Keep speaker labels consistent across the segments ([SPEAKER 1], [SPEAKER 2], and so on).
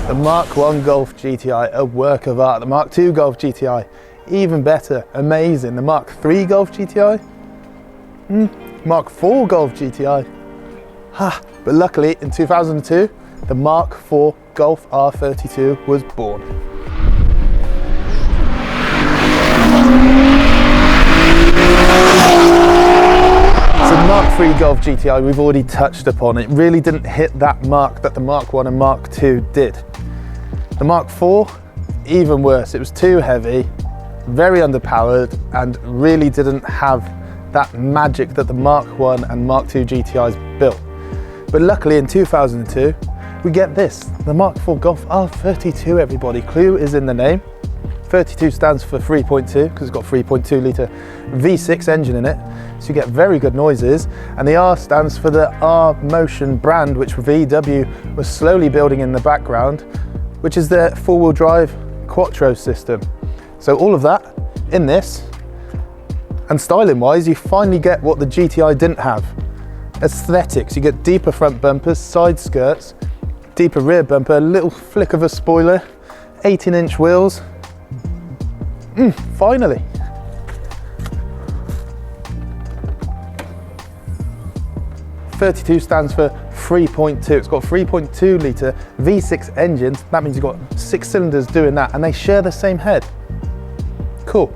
[SPEAKER 1] The Mark 1 Golf GTI, a work of art. The Mark 2 Golf GTI, even better, amazing. The Mark 3 Golf GTI, Mark 4 Golf GTI. But luckily in 2002, the Mark 4 Golf R32 was born. So the Mark 3 Golf GTI we've already touched upon. It really didn't hit that mark that the Mark 1 and Mark 2 did. The Mark 4, even worse. It was too heavy, very underpowered, and really didn't have that magic that the Mark 1 and Mark 2 GTIs built. But luckily in 2002, we get this, the Mark 4 Golf R32, everybody. Clue is in the name. 32 stands for 3.2 because it's got 3.2 litre V6 engine in it, so you get very good noises. And the R stands for the R Motion brand, which VW was slowly building in the background, which is their four-wheel drive quattro system. So all of that in this, and styling wise, you finally get what the GTI didn't have. Aesthetics, you get deeper front bumpers, side skirts, deeper rear bumper, a little flick of a spoiler, 18-inch wheels. Finally. R32 stands for 3.2. It's got 3.2 litre V6 engines. That means you've got 6 cylinders doing that, and they share the same head. Cool.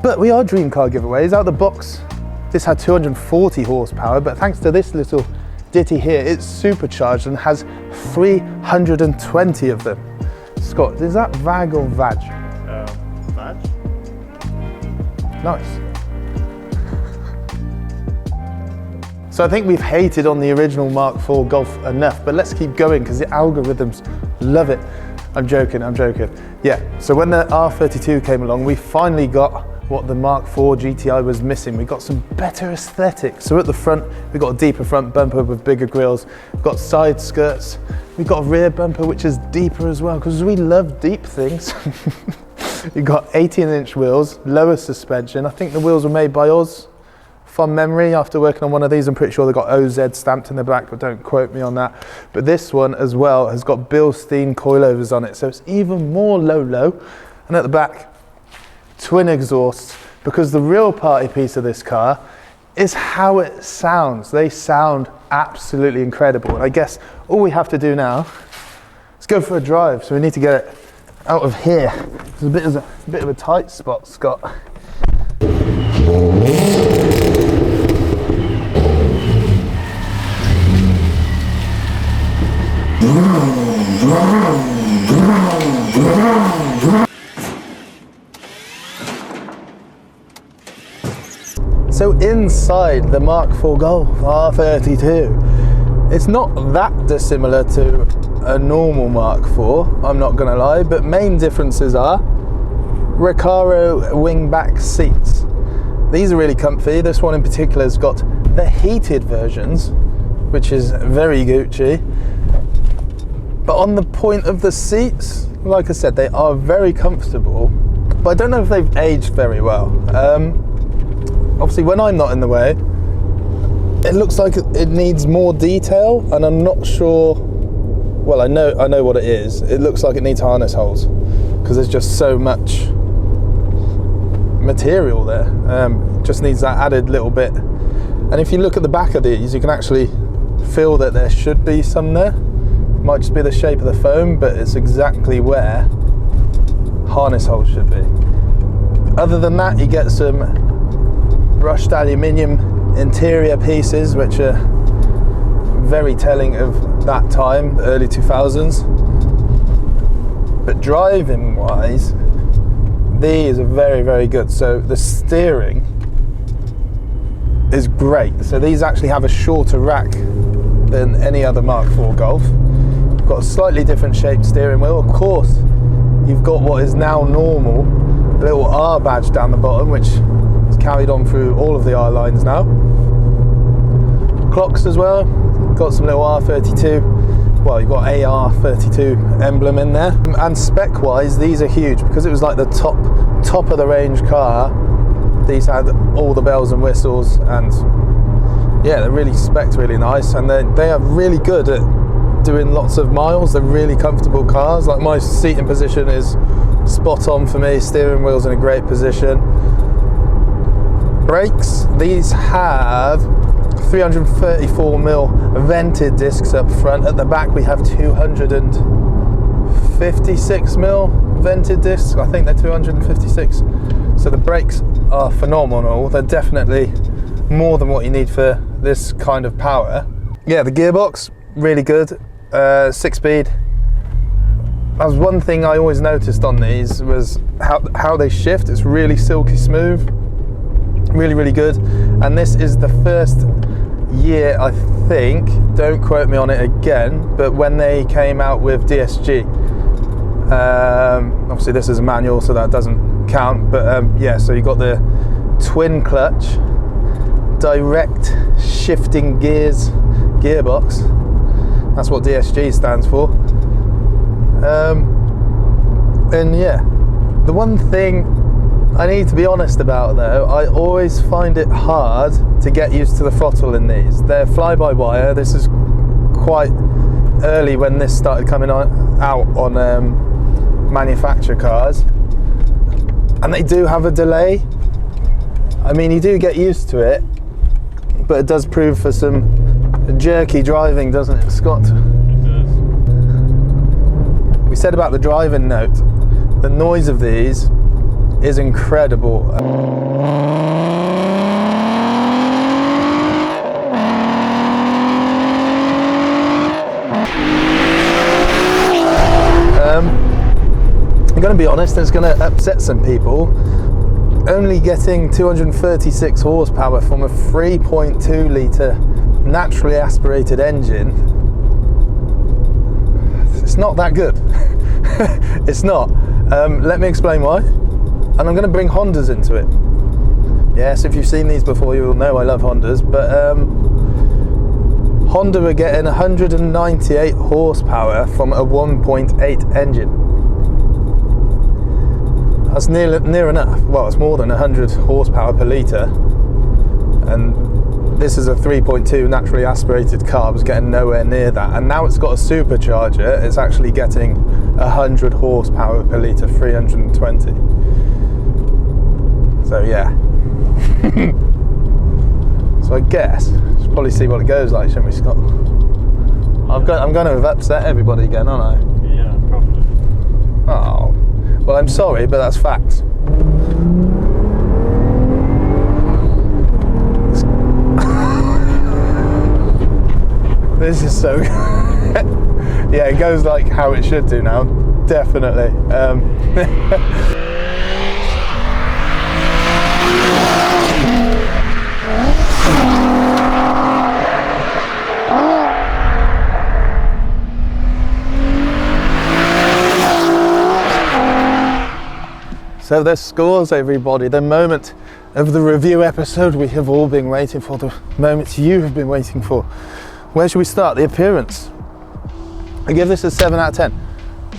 [SPEAKER 1] But we are dream car giveaways. Out the box, this had 240 horsepower, but thanks to this little ditty here, it's supercharged and has 320 of them. Scott, is that VAG or VAG?
[SPEAKER 2] VAG.
[SPEAKER 1] Nice. So I think we've hated on the original Mark IV Golf enough, but let's keep going because the algorithms love it. I'm joking. Yeah, so when the R32 came along, we finally got what the Mark IV GTI was missing. We got some better aesthetics. So at the front, we got a deeper front bumper with bigger grills. We've got side skirts. We've got a rear bumper, which is deeper as well, because we love deep things. You've got 18-inch wheels, lower suspension. I think the wheels were made by Oz, from memory. After working on one of these, I'm pretty sure they got OZ stamped in the back, but don't quote me on that. But this one as well has got Bilstein coilovers on it, so it's even more low. And at the back, twin exhausts, because the real party piece of this car is how it sounds. They sound absolutely incredible. And I guess all we have to do now is go for a drive. So we need to get it out of here. It's a bit of a tight spot, Scott. So inside the Mark IV Golf R32, it's not that dissimilar to a normal Mark IV, I'm not gonna lie, but main differences are Recaro wingback seats. These are really comfy. This one in particular has got the heated versions, which is very Gucci. But on the point of the seats, like I said, they are very comfortable, but I don't know if they've aged very well. Obviously, when I'm not in the way, it looks like it needs more detail, and I'm not sure. Well, I know what it is. It looks like it needs harness holes because there's just so much material there. Just needs that added little bit. And if you look at the back of these, you can actually feel that there should be some there. Might just be the shape of the foam, but it's exactly where harness holes should be. Other than that, you get some brushed aluminium interior pieces, which are very telling of that time, the early 2000s. But driving wise, these are very good. So the steering is great. So these actually have a shorter rack than any other Mark IV Golf. You've got a slightly different shaped steering wheel. Of course, you've got what is now normal, the little R badge down the bottom, which carried on through all of the R lines now. Clocks as well, got some little R32, well, you've got AR32 emblem in there. And spec wise, these are huge because it was like the top of the range car. These had all the bells and whistles, and yeah, they're really spec'd really nice, and they are really good at doing lots of miles. They're really comfortable cars. Like my seating position is spot on for me. Steering wheel's in a great position. Brakes, these have 334mm vented discs up front. At the back we have 256mm vented discs. I think they're 256. So the brakes are phenomenal. They're definitely more than what you need for this kind of power. Yeah, the gearbox, really good. 6-speed. That was one thing I always noticed on these, was how they shift. It's really silky smooth. Really, really good. And this is the first year, I think, don't quote me on it again, but when they came out with DSG. Obviously this is a manual, so that doesn't count, but yeah, so you got the twin clutch, direct shifting gears gearbox. That's what DSG stands for. And yeah, the one thing I need to be honest about though, I always find it hard to get used to the throttle in these. They're fly-by-wire. This is quite early when this started coming out on manufacturer cars, and they do have a delay. I mean, you do get used to it, but it does prove for some jerky driving, doesn't it, Scott?
[SPEAKER 2] It does.
[SPEAKER 1] We said about the driving note, the noise of these is incredible. I'm going to be honest, it's going to upset some people. Only getting 236 horsepower from a 3.2 litre naturally aspirated engine, it's not that good. It's not. Let me explain why. And I'm going to bring Hondas into it. Yes, if you've seen these before, you will know I love Hondas, but Honda are getting 198 horsepower from a 1.8 engine. That's near enough. Well, it's more than 100 horsepower per litre, and this is a 3.2 naturally aspirated car. I was getting nowhere near that, and now it's got a supercharger. It's actually getting 100 horsepower per litre, 320. So yeah. So I guess we'll probably see what it goes like, shouldn't we, Scott? I'm going to have upset everybody again, aren't I?
[SPEAKER 2] Yeah, probably.
[SPEAKER 1] Oh. Well, I'm sorry, but that's facts. This is so good. Yeah, it goes like how it should do now, definitely. So there's scores, everybody. The moment of the review episode we have all been waiting for, the moments you have been waiting for. Where should we start? The appearance. I give this a 7 out of 10.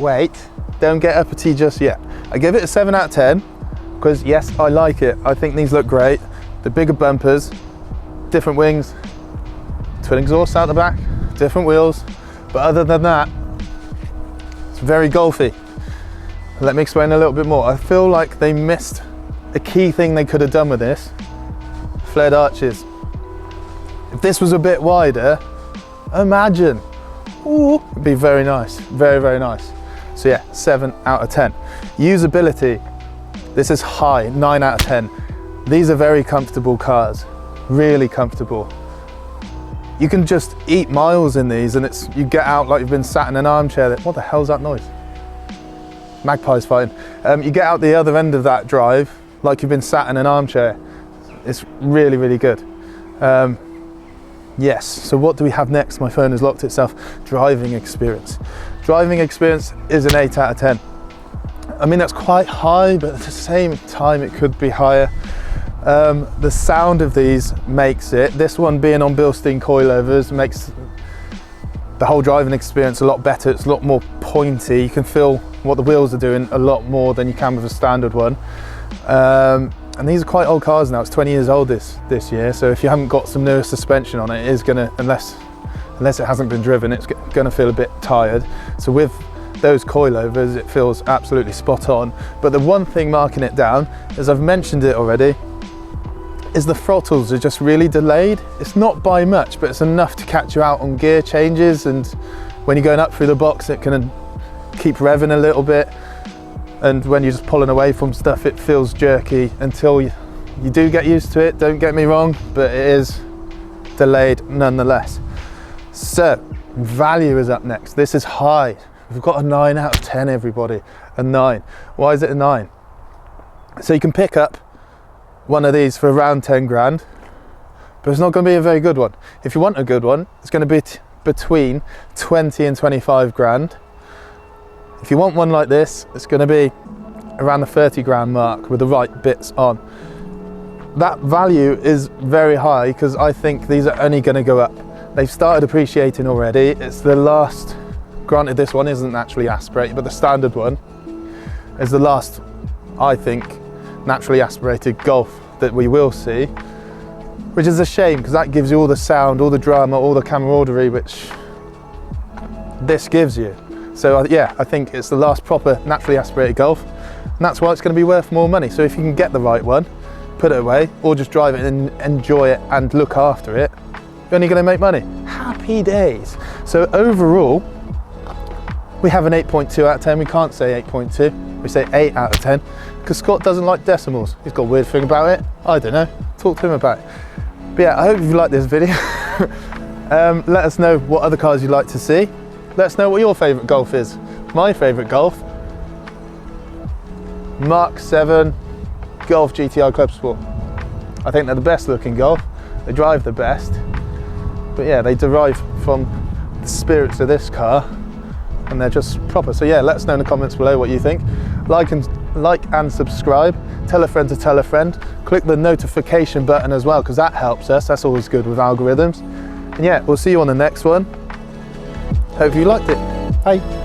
[SPEAKER 1] Wait, don't get uppity just yet. I give it a 7 out of 10 because yes, I like it. I think these look great. The bigger bumpers, different wings, twin exhausts out the back, different wheels. But other than that, it's very golfy. Let me explain a little bit more. I feel like they missed a key thing they could have done with this. Flared arches. If this was a bit wider, imagine. Ooh, it'd be very nice. Very, very nice. So yeah, 7 out of 10. Usability. This is high, 9 out of 10. These are very comfortable cars. Really comfortable. You can just eat miles in these and you get out like you've been sat in an armchair. What the hell's that noise? Magpie's fighting. You get out the other end of that drive like you've been sat in an armchair. It's really, really good. Yes, so what do we have next? My phone has locked itself. Driving experience. Driving experience is an 8 out of 10. I mean, that's quite high, but at the same time, it could be higher. The sound of these makes it. This one being on Bilstein coilovers makes the whole driving experience a lot better. It's a lot more pointy. You can feel what the wheels are doing a lot more than you can with a standard one. And these are quite old cars now. It's 20 years old this year, so if you haven't got some newer suspension on it, it is gonna, unless unless it hasn't been driven, it's going to feel a bit tired. So with those coilovers, it feels absolutely spot on. But the one thing marking it down, as I've mentioned it already, is the throttles are just really delayed. It's not by much, but it's enough to catch you out on gear changes, and when you're going up through the box, it can keep revving a little bit, and when you're just pulling away from stuff, it feels jerky until you do get used to it, don't get me wrong, but it is delayed nonetheless. So value is up next. This is high. We've got a 9 out of 10, everybody. A 9. Why is it a 9? So you can pick up one of these for around 10 grand, but it's not going to be a very good one. If you want a good one, it's going to be between 20 and 25 grand. If you want one like this, it's going to be around the 30 grand mark with the right bits on. That value is very high because I think these are only going to go up. They've started appreciating already. It's the last, granted this one isn't naturally aspirated, but the standard one is the last, I think, naturally aspirated Golf that we will see, which is a shame because that gives you all the sound, all the drama, all the camaraderie which this gives you. So yeah, I think it's the last proper naturally aspirated Golf, and that's why it's going to be worth more money. So if you can get the right one, put it away, or just drive it and enjoy it and look after it, you're only going to make money. Happy days. So overall, we have an 8.2 out of 10. We can't say 8.2, we say 8 out of 10, because Scott doesn't like decimals. He's got a weird thing about it. I don't know, talk to him about it. But yeah, I hope you like this video. Let us know what other cars you'd like to see. Let us know what your favourite Golf is. My favourite Golf, Mark 7 Golf GTI Club Sport. I think they're the best looking Golf. They drive the best. But yeah, they derive from the spirits of this car, and they're just proper. So yeah, let us know in the comments below what you think. Like and subscribe. Tell a friend to tell a friend. Click the notification button as well, because that helps us. That's always good with algorithms. And yeah, we'll see you on the next one. Hope you liked it. Bye.